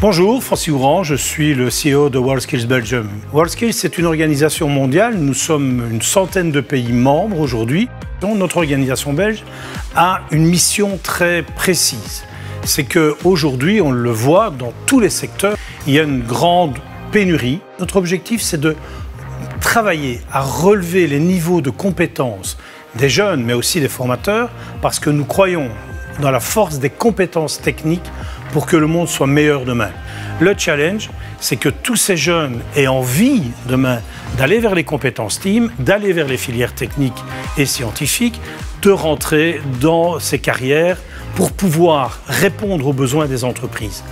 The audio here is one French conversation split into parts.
Bonjour, Francis Ouran, je suis le CEO de WorldSkills Belgium. WorldSkills, c'est une organisation mondiale, nous sommes une centaine de pays membres aujourd'hui. Notre organisation belge a une mission très précise. C'est qu'aujourd'hui, on le voit dans tous les secteurs, il y a une grande pénurie. Notre objectif, c'est de travailler à relever les niveaux de compétences des jeunes, mais aussi des formateurs, parce que nous croyons dans la force des compétences techniques pour que le monde soit meilleur demain. Le challenge, c'est que tous ces jeunes aient envie demain d'aller vers les compétences team, d'aller vers les filières techniques et scientifiques, de rentrer dans ces carrières pour pouvoir répondre aux besoins des entreprises.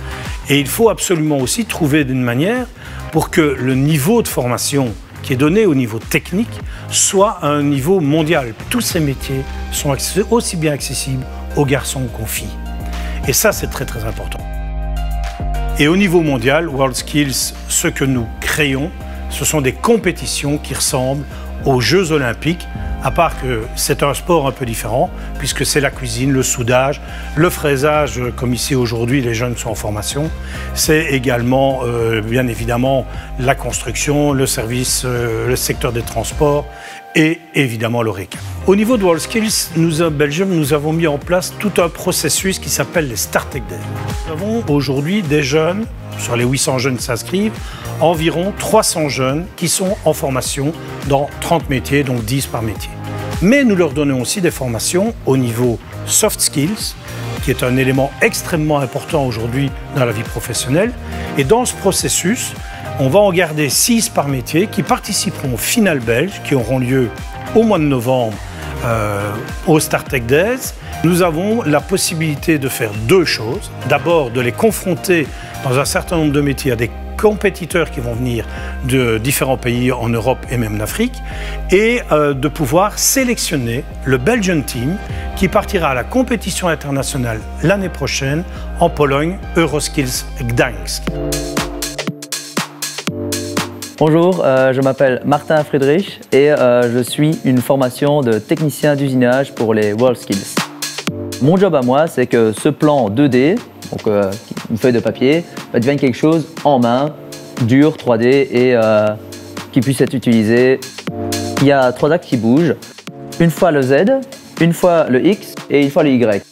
Et il faut absolument aussi trouver une manière pour que le niveau de formation qui est donné au niveau technique soit à un niveau mondial. Tous ces métiers sont aussi bien accessibles aux garçons qu'aux filles. Et ça, c'est très très important. Et au niveau mondial, WorldSkills, ce que nous créons, ce sont des compétitions qui ressemblent aux Jeux Olympiques, à part que c'est un sport un peu différent, puisque c'est la cuisine, le soudage, le fraisage, comme ici aujourd'hui, les jeunes sont en formation. C'est également, bien évidemment, la construction, le service, le secteur des transports et évidemment l'ORECA. Au niveau de WorldSkills, nous, à Belgium, nous avons mis en place tout un processus qui s'appelle les Start-Tech Days. Nous avons aujourd'hui des jeunes, sur les 800 jeunes qui s'inscrivent, environ 300 jeunes qui sont en formation dans 30 métiers, donc 10 par métier. Mais nous leur donnons aussi des formations au niveau soft skills, qui est un élément extrêmement important aujourd'hui dans la vie professionnelle. Et dans ce processus, on va en garder 6 par métier qui participeront aux finales belges, qui auront lieu au mois de novembre au Start-Tech Days. Nous avons la possibilité de faire deux choses. D'abord, de les confronter dans un certain nombre de métiers à des compétiteurs qui vont venir de différents pays en Europe et même d'Afrique, et de pouvoir sélectionner le Belgian Team qui partira à la compétition internationale l'année prochaine en Pologne, Euroskills Gdańsk. Bonjour, je m'appelle Martin Friedrich et je suis une formation de technicien d'usinage pour les WorldSkills. Mon job à moi, c'est que ce plan 2D, donc une feuille de papier, va devenir quelque chose en main, dur, 3D et qui puisse être utilisé. Il y a 3 axes qui bougent, une fois le Z, une fois le X et une fois le Y.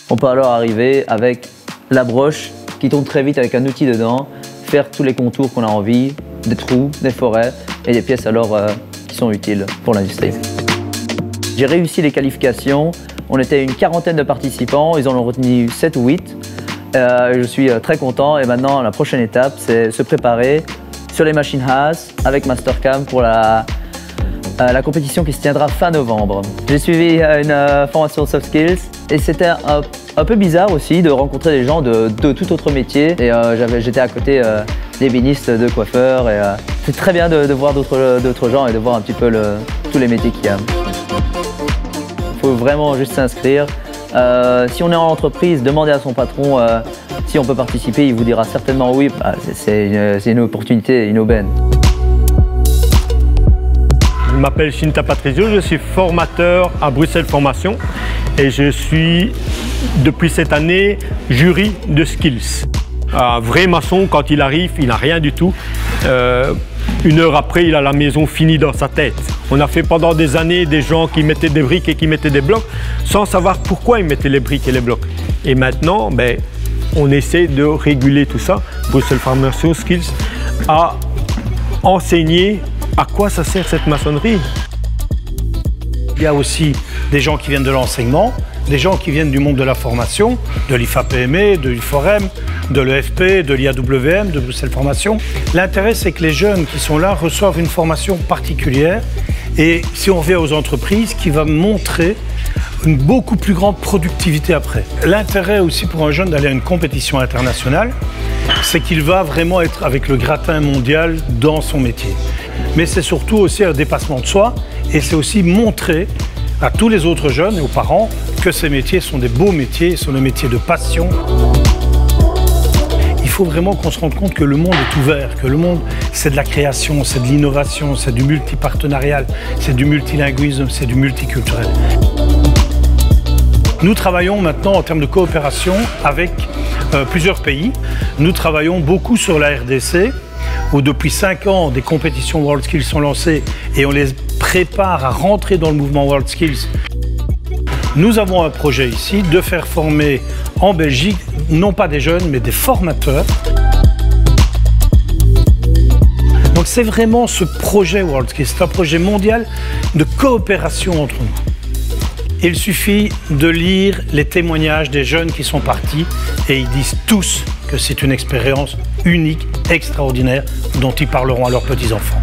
On peut alors arriver avec la broche qui tourne très vite avec un outil dedans, faire tous les contours qu'on a envie, des trous, des forêts et des pièces alors qui sont utiles pour l'industrie. J'ai réussi les qualifications, on était une 40aine de participants, ils en ont retenu 7 ou 8. Je suis très content et maintenant la prochaine étape c'est se préparer sur les machines Haas avec Mastercam pour la compétition qui se tiendra fin novembre. J'ai suivi une formation soft skills et c'était un peu bizarre aussi de rencontrer des gens de tout autre métier et j'étais à côté d'ébénistes, de coiffeurs et c'est très bien de voir d'autres gens et de voir un petit peu tous les métiers qu'il y a. Il faut vraiment juste s'inscrire. Si on est en entreprise, demandez à son patron si on peut participer, il vous dira certainement oui. C'est une opportunité, une aubaine. Je m'appelle Shinta Patrizio, je suis formateur à Bruxelles Formation et je suis depuis cette année jury de skills. Un vrai maçon, quand il arrive, il n'a rien du tout. Une heure après, il a la maison finie dans sa tête. On a fait pendant des années des gens qui mettaient des briques et qui mettaient des blocs sans savoir pourquoi ils mettaient les briques et les blocs. Et maintenant, on essaie de réguler tout ça. Bruxelles Formation Skills a enseigné à quoi ça sert cette maçonnerie. Il y a aussi des gens qui viennent de l'enseignement, des gens qui viennent du monde de la formation, de l'IFA-PME, de l'IFOREM, de l'EFP, de l'IAWM, de Bruxelles Formation. L'intérêt, c'est que les jeunes qui sont là reçoivent une formation particulière et si on revient aux entreprises, qui va montrer une beaucoup plus grande productivité après. L'intérêt aussi pour un jeune d'aller à une compétition internationale, c'est qu'il va vraiment être avec le gratin mondial dans son métier. Mais c'est surtout aussi un dépassement de soi et c'est aussi montrer à tous les autres jeunes et aux parents que ces métiers sont des beaux métiers, sont des métiers de passion. Il faut vraiment qu'on se rende compte que le monde est ouvert, que le monde c'est de la création, c'est de l'innovation, c'est du multipartenarial, c'est du multilinguisme, c'est du multiculturel. Nous travaillons maintenant en termes de coopération avec plusieurs pays. Nous travaillons beaucoup sur la RDC, où depuis 5 ans, des compétitions WorldSkills sont lancées et on les prépare à rentrer dans le mouvement WorldSkills. Nous avons un projet ici de faire former en Belgique, non pas des jeunes, mais des formateurs. Donc c'est vraiment ce projet WorldSkills, c'est un projet mondial de coopération entre nous. Il suffit de lire les témoignages des jeunes qui sont partis et ils disent tous que c'est une expérience unique, extraordinaire, dont ils parleront à leurs petits-enfants.